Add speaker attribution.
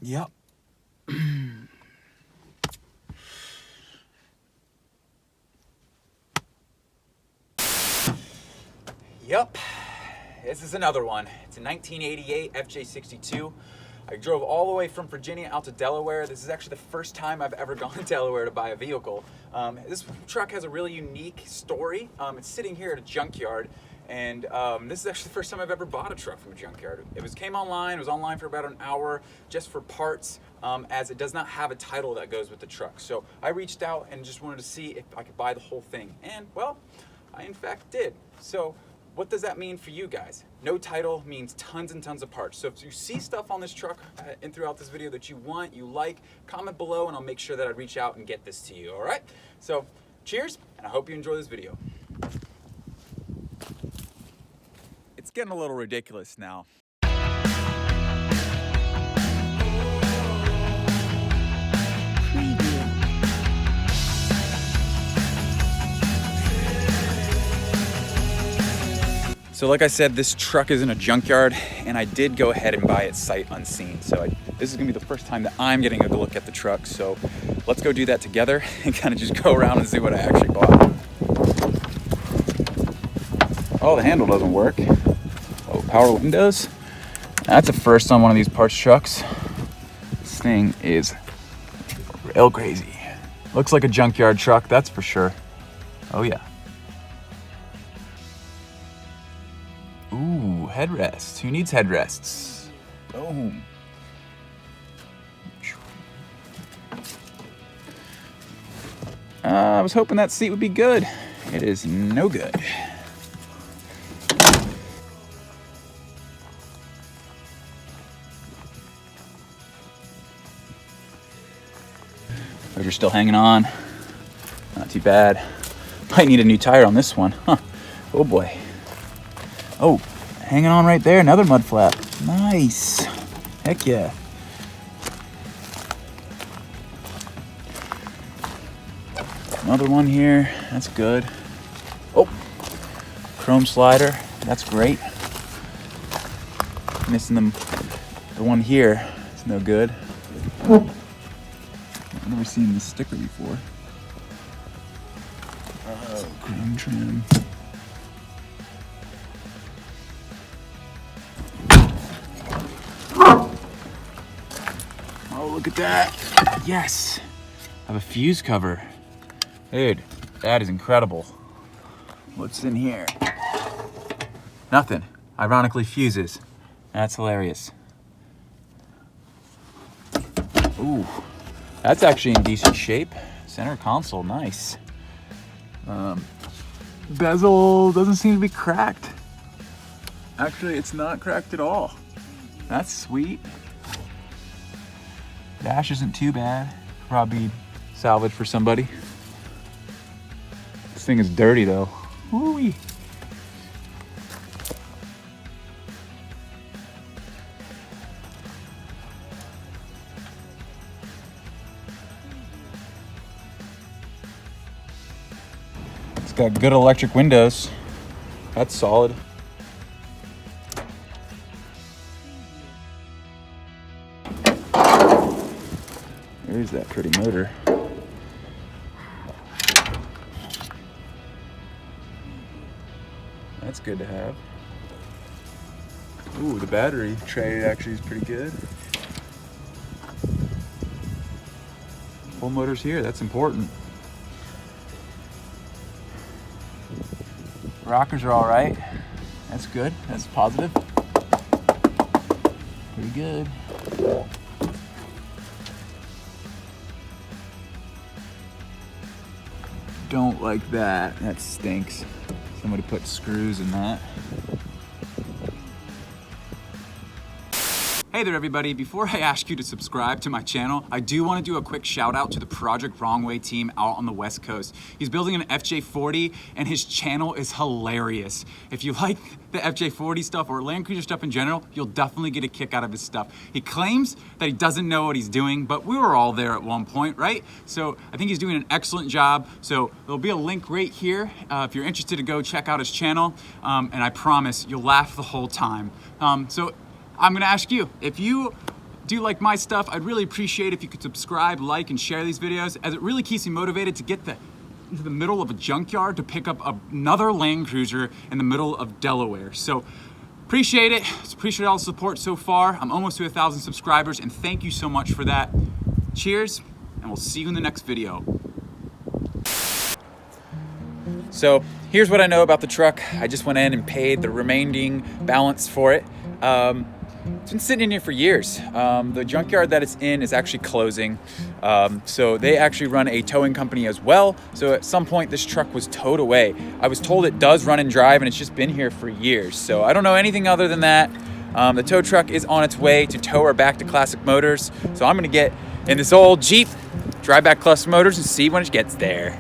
Speaker 1: Yep. Yep. This is another one. It's a 1988 Fj62. I drove all the way from Virginia out to Delaware. This is actually the first time I've ever gone to Delaware to buy a vehicle. This truck has a really unique story. It's sitting here at a junkyard, and this is actually the first time I've ever bought a truck from a junkyard. It was online for about an hour just for parts, as it does not have a title that goes with the truck. So I reached out and just wanted to see if I could buy the whole thing, and well, I in fact did. So what does that mean for you guys? No title means tons and tons of parts. So if you see stuff on this truck and throughout this video that you want, you like, comment below and I'll make sure that I reach out and get this to you, all right? So cheers, and I hope you enjoy this video. It's getting a little ridiculous now. So like I said, this truck is in a junkyard, and I did go ahead and buy it sight unseen. So this is gonna be the first time that I'm getting a look at the truck. So let's go do that together and kind of just go around and see what I actually bought. Oh, the handle doesn't work. Oh, power windows. That's a first on one of these parts trucks. This thing is real crazy. Looks like a junkyard truck, that's for sure. Oh yeah. Ooh, headrests. Who needs headrests? Boom. I was hoping that seat would be good. It is no good. Those are still hanging on. Not too bad. Might need a new tire on this one. Huh. Oh boy. Oh, hanging on right there, another mud flap. Nice. Heck yeah. Another one here, that's good. Oh, chrome slider, that's great. Missing the one here, it's no good. I've never seen this sticker before. Oh, chrome trim. Look at that. Yes. I have a fuse cover. Dude, that is incredible. What's in here? Nothing. Ironically, fuses. That's hilarious. Ooh, that's actually in decent shape. Center console, nice. Bezel doesn't seem to be cracked. Actually, it's not cracked at all. That's sweet. Dash isn't too bad. Probably salvage for somebody. This thing is dirty though. Woo-wee. It's got good electric windows. That's solid. There's that pretty motor. That's good to have. Ooh, the battery tray actually is pretty good. Full motor's here, that's important. Rockers are all right. That's good, that's positive. Pretty good. Don't like that. That stinks. Somebody put screws in that. Hey there everybody, before I ask you to subscribe to my channel, I do want to do a quick shout out to the Project Wrong Way team out on the West Coast. He's building an FJ40 and his channel is hilarious. If you like the FJ40 stuff or Land Cruiser stuff in general, you'll definitely get a kick out of his stuff. He claims that he doesn't know what he's doing, but we were all there at one point, right? So I think he's doing an excellent job. So there'll be a link right here if you're interested to go check out his channel, and I promise you'll laugh the whole time. So I'm gonna ask you, if you do you like my stuff, I'd really appreciate if you could subscribe, like, and share these videos, as it really keeps me motivated to get into the middle of a junkyard to pick up another Land Cruiser in the middle of Delaware. So appreciate it. Appreciate all the support so far. I'm almost to 1,000 subscribers, and thank you so much for that. Cheers, and we'll see you in the next video. So here's what I know about the truck. I just went in and paid the remaining balance for it. It's been sitting in here for years. The junkyard that it's in is actually closing. So they actually run a towing company as well. So at some point this truck was towed away. I was told it does run and drive, and it's just been here for years. So I don't know anything other than that. The tow truck is on its way to tow her back to Classic Motors. So I'm gonna get in this old Jeep, drive back Classic Motors, and see when it gets there.